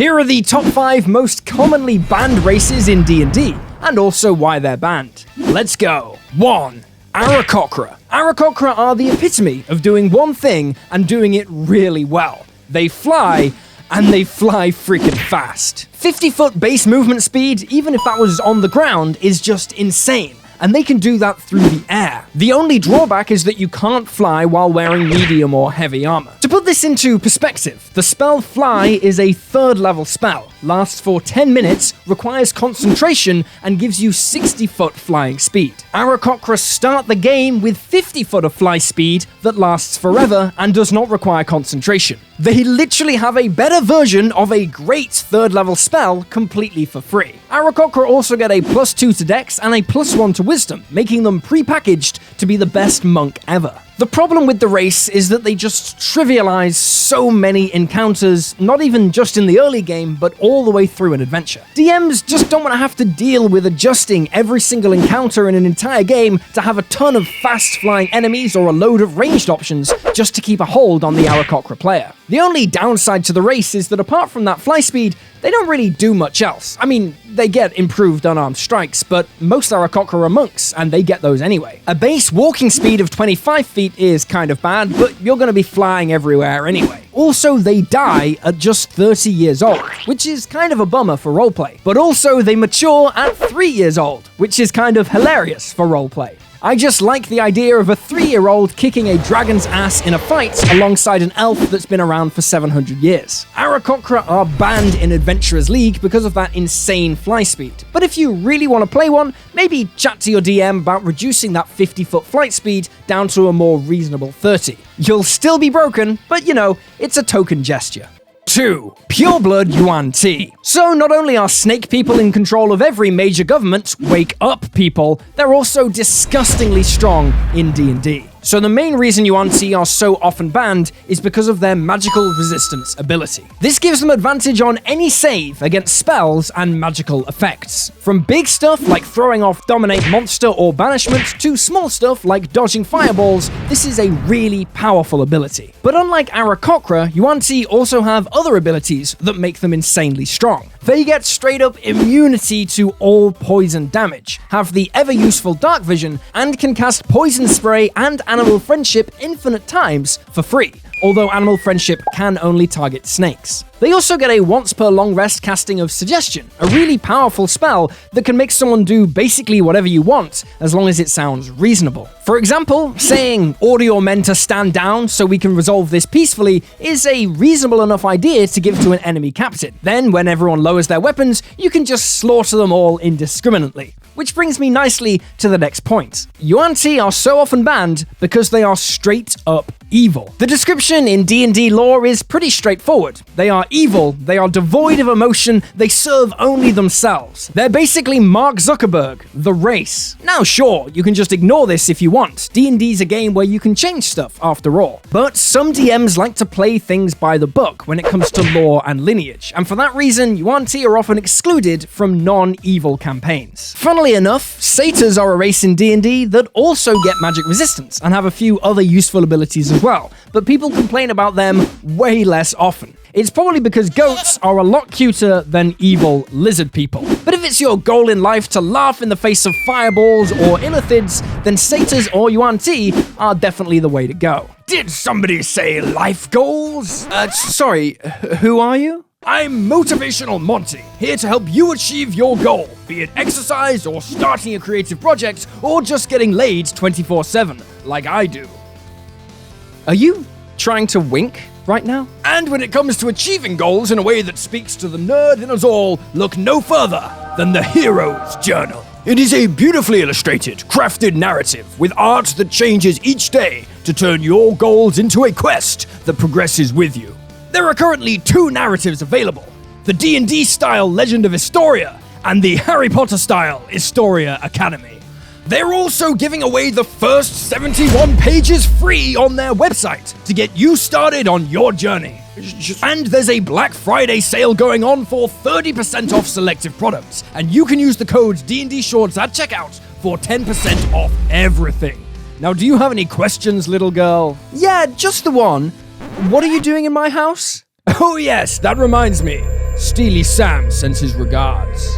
Here are the top 5 most commonly banned races in D&D, and also why they're banned. Let's go. 1. Aarakocra. Aarakocra are the epitome of doing one thing and doing it really well. They fly, and they fly freaking fast. 50-foot base movement speed, even if that was on the ground, is just insane. And they can do that through the air. The only drawback is that you can't fly while wearing medium or heavy armor. To put this into perspective, the spell Fly is a 3rd level spell, lasts for 10 minutes, requires concentration, and gives you 60-foot flying speed. Aarakocra start the game with 50-foot of fly speed that lasts forever and does not require concentration. They literally have a better version of a great 3rd level spell completely for free. Aarakocra also get a +2 to Dex and a +1 to Wisdom, making them pre-packaged to be the best monk ever. The problem with the race is that they just trivialize so many encounters, not even just in the early game, but all the way through an adventure. DMs just don't want to have to deal with adjusting every single encounter in an entire game to have a ton of fast-flying enemies or a load of ranged options just to keep a hold on the Aarakocra player. The only downside to the race is that apart from that fly speed, they don't really do much else. I mean, they get improved unarmed strikes, but most Aarakocra are monks, and they get those anyway. A base walking speed of 25 feet is kind of bad, but you're going to be flying everywhere anyway. Also, they die at just 30 years old, which is kind of a bummer for roleplay. But also, they mature at 3 years old, which is kind of hilarious for roleplay. I just like the idea of a 3-year-old kicking a dragon's ass in a fight alongside an elf that's been around for 700 years. Aarakocra are banned in Adventurers League because of that insane fly speed. But if you really want to play one, maybe chat to your DM about reducing that 50-foot flight speed down to a more reasonable 30. You'll still be broken, but you know, it's a token gesture. 2. Pureblood yuan-ti. So not only are snake people in control of every major government, wake up people, they're also disgustingly strong in D&D. So the main reason yuan-ti are so often banned is because of their magical resistance ability. This gives them advantage on any save against spells and magical effects. From big stuff like throwing off Dominate Monster or Banishment to small stuff like dodging fireballs, this is a really powerful ability. But unlike Aarakocra, yuan-ti also have other abilities that make them insanely strong. They get straight up immunity to all poison damage, have the ever useful dark vision, and can cast poison spray and animal friendship infinite times for free, although animal friendship can only target snakes. They also get a once per long rest casting of Suggestion, a really powerful spell that can make someone do basically whatever you want, as long as it sounds reasonable. For example, saying, "Order your men to stand down so we can resolve this peacefully," is a reasonable enough idea to give to an enemy captain. Then, when everyone lowers their weapons, you can just slaughter them all indiscriminately. Which brings me nicely to the next point. Yuan-ti are so often banned because they are straight up evil. The description in D&D lore is pretty straightforward. They are evil, they are devoid of emotion, they serve only themselves. They're basically Mark Zuckerberg, the race. Now sure, you can just ignore this if you want. D&D's a game where you can change stuff after all. But some DMs like to play things by the book when it comes to lore and lineage, and for that reason, yuan-ti are often excluded from non-evil campaigns. Funnily enough, satyrs are a race in D&D that also get magic resistance and have a few other useful abilities as well, but people complain about them way less often. It's probably because goats are a lot cuter than evil lizard people. But if it's your goal in life to laugh in the face of fireballs or illithids, then satyrs or yuan-ti are definitely the way to go. Did somebody say life goals? Sorry, who are you? I'm Motivational Monty, here to help you achieve your goal, be it exercise or starting a creative project or just getting laid 24/7, like I do. Are you trying to wink right now? And when it comes to achieving goals in a way that speaks to the nerd in us all, look no further than the Hero's Journal. It is a beautifully illustrated, crafted narrative with art that changes each day to turn your goals into a quest that progresses with you. There are currently 2 narratives available, the D&D style Legend of Historia and the Harry Potter style Historia Academy. They're also giving away the first 71 pages free on their website to get you started on your journey. And there's a Black Friday sale going on for 30% off selective products, and you can use the code D&D Shorts at checkout for 10% off everything. Now, do you have any questions, little girl? Yeah, just the one. What are you doing in my house? Oh yes, that reminds me. Steely Sam sends his regards.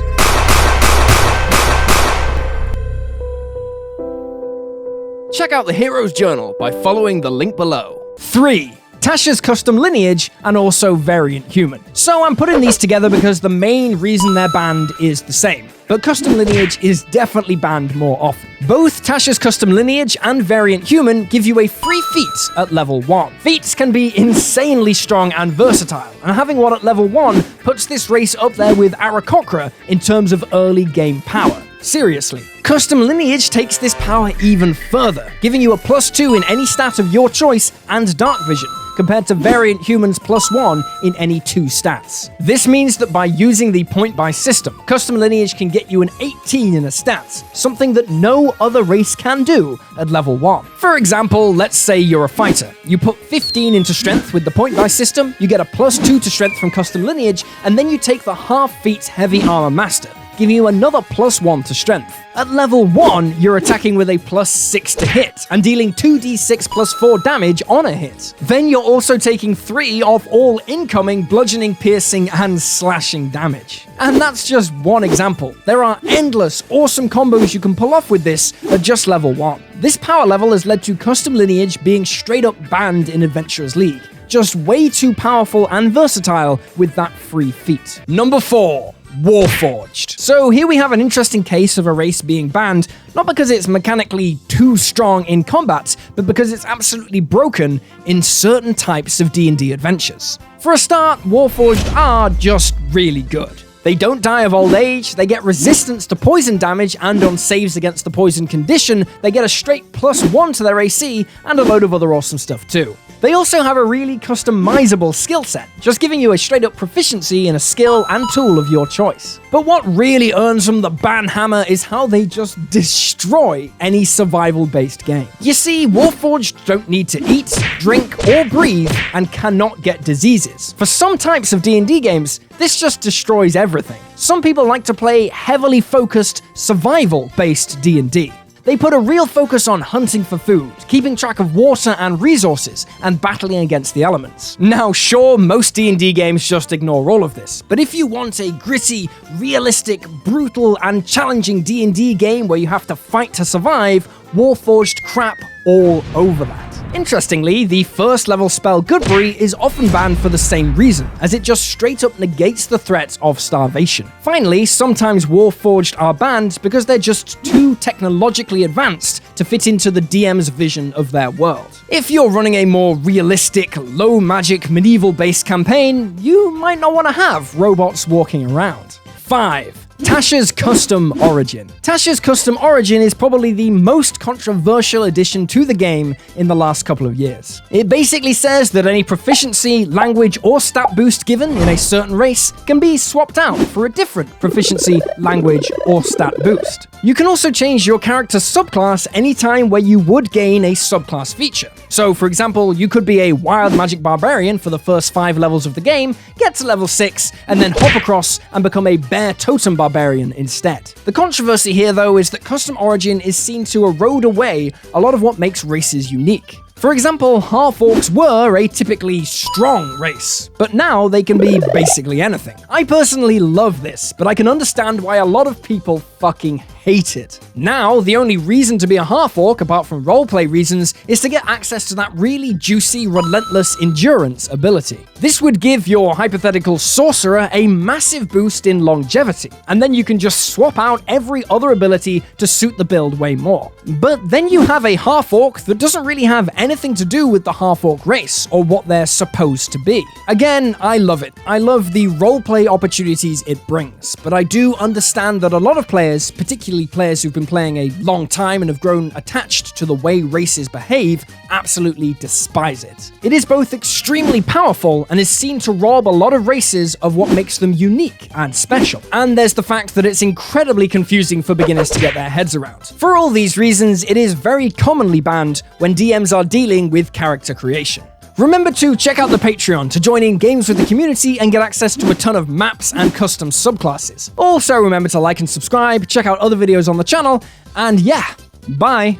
Check out the Hero's Journal by following the link below. 3. Tasha's custom lineage and also variant human. So I'm putting these together because the main reason they're banned is the same, but custom lineage is definitely banned more often. Both Tasha's custom lineage and variant human give you a free feat at level 1. Feats can be insanely strong and versatile, and having one at level 1 puts this race up there with Aarakocra in terms of early game power. Seriously. Custom lineage takes this power even further, giving you a +2 in any stat of your choice and dark vision, compared to variant humans +1 in any 2 stats. This means that by using the point buy system, custom lineage can get you an 18 in a stats, something that no other race can do at level 1. For example, let's say you're a fighter. You put 15 into strength with the point buy system, you get a +2 to strength from custom lineage, and then you take the half feat heavy armor master, giving you another +1 to strength. At level 1, you're attacking with a +6 to hit, and dealing 2d6 +4 damage on a hit. Then you're also taking 3 of all incoming bludgeoning, piercing, and slashing damage. And that's just one example. There are endless awesome combos you can pull off with this at just level 1. This power level has led to custom lineage being straight up banned in Adventurers League. Just way too powerful and versatile with that free feat. Number 4. Warforged. So here we have an interesting case of a race being banned, not because it's mechanically too strong in combat, but because it's absolutely broken in certain types of D&D adventures. For a start, Warforged are just really good. They don't die of old age, they get resistance to poison damage, and on saves against the poison condition, they get a straight +1 to their AC, and a load of other awesome stuff too. They also have a really customizable skill set, just giving you a straight up proficiency in a skill and tool of your choice. But what really earns them the ban hammer is how they just destroy any survival based game. You see, Warforged don't need to eat, drink, or breathe, and cannot get diseases. For some types of D&D games, this just destroys everything. Some people like to play heavily focused, survival based D&D. They put a real focus on hunting for food, keeping track of water and resources, and battling against the elements. Now, sure, most D&D games just ignore all of this, but if you want a gritty, realistic, brutal, and challenging D&D game where you have to fight to survive, Warforged crap all over that. Interestingly, the first level spell Goodberry is often banned for the same reason, as it just straight up negates the threat of starvation. Finally, sometimes Warforged are banned because they're just too technologically advanced to fit into the DM's vision of their world. If you're running a more realistic, low magic, medieval based campaign, you might not want to have robots walking around. 5. Tasha's Custom Origin. Tasha's Custom Origin is probably the most controversial addition to the game in the last couple of years. It basically says that any proficiency, language, or stat boost given in a certain race can be swapped out for a different proficiency, language, or stat boost. You can also change your character's subclass anytime where you would gain a subclass feature. So, for example, you could be a Wild Magic Barbarian for the first 5 levels of the game, get to level 6, and then hop across and become a Bear Totem Barbarian instead. The controversy here, though, is that Custom Origin is seen to erode away a lot of what makes races unique. For example, half-orcs were a typically strong race, but now they can be basically anything. I personally love this, but I can understand why a lot of people fucking hate it. Now, the only reason to be a half-orc, apart from roleplay reasons, is to get access to that really juicy, relentless endurance ability. This would give your hypothetical sorcerer a massive boost in longevity, and then you can just swap out every other ability to suit the build way more. But then you have a half-orc that doesn't really have anything to do with the half-orc race, or what they're supposed to be. Again, I love it. I love the roleplay opportunities it brings, but I do understand that a lot of players, particularly players who've been playing a long time and have grown attached to the way races behave, absolutely despise it. It is both extremely powerful and is seen to rob a lot of races of what makes them unique and special. And there's the fact that it's incredibly confusing for beginners to get their heads around. For all these reasons, it is very commonly banned when DMs are dealing with character creation. Remember to check out the Patreon to join in games with the community and get access to a ton of maps and custom subclasses. Also remember to like and subscribe, check out other videos on the channel, and yeah, bye!